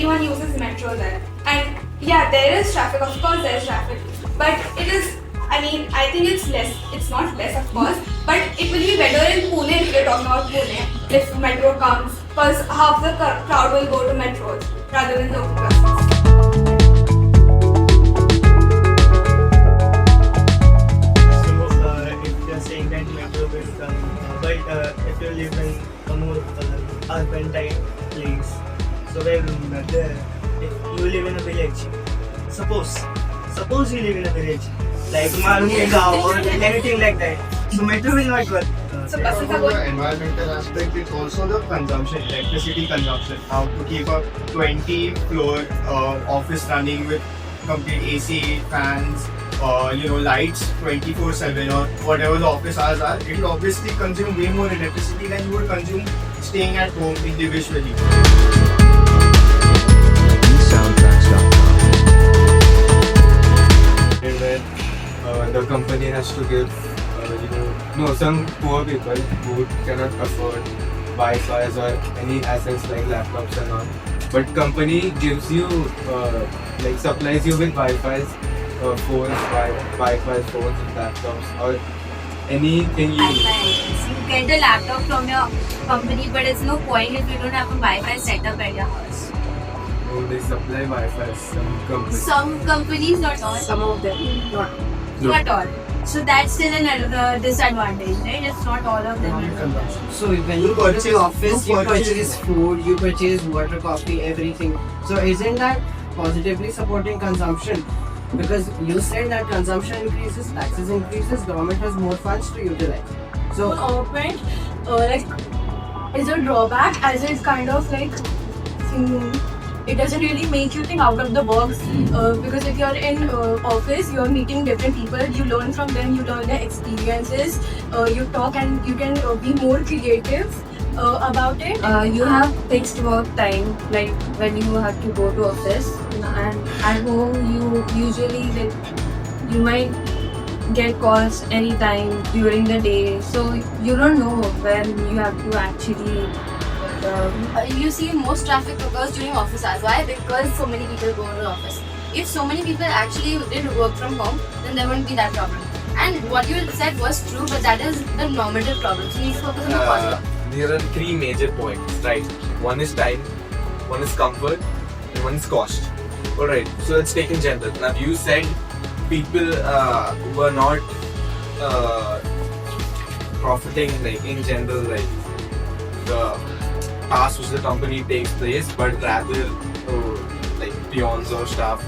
everyone uses metro there. And yeah, there is traffic, of course there is traffic. But it is, I mean, I think it's less. It's not less, of course. But it will be better in Pune if we're talking about Pune, if metro comes. Because half the crowd will go to metros rather than local buses. If you're saying that metro will come, but if you live in a more urban type place, so where if you live in a village, suppose you live in a village, like Marunge Gaon or anything like that, so metro will not work. So buses are From the going. environmental aspect, it's also the consumption, electricity consumption. How to keep a 20-floor office running with complete AC, fans, lights 24/7 or whatever the office hours are. It will obviously consume way more electricity than you would consume staying at home individually. Where the company has to give, some poor people who cannot afford Wi-Fi or any assets like laptops and all. But company gives you, supplies you with Wi-Fi's, Wi-Fi phones and laptops or anything you need. You get the laptop from your company, but it's no point if you don't have a Wi-Fi setup at your house. So they supply Wi-Fi, some companies. Some companies, not all. Some of them, not. Not all. So that's still an disadvantage, right? It's not all of them. So when you go to the office, you purchase food, you purchase water, coffee, everything. So isn't that positively supporting consumption? Because you said that consumption increases, taxes increases, government has more funds to utilize. So Government is a drawback as it's kind of it doesn't really make you think out of the box because if you're in office, you're meeting different people, you learn from them, you learn their experiences, you talk and you can be more creative about it. You have fixed work time, like when you have to go to office, and at home you usually you might get calls anytime during the day, so you don't know when you have to actually You see most traffic occurs during office hours. Why? Because so many people go to the office. If so many people actually did work from home, then there wouldn't be that problem. And what you said was true, but that is the normative problem. So you need to focus on the positive. There are three major points, right? One is time, one is comfort, and one is cost. Alright, so let's take in general. Now you said people were not profiting in general, the task which the company takes place, but rather peons or staff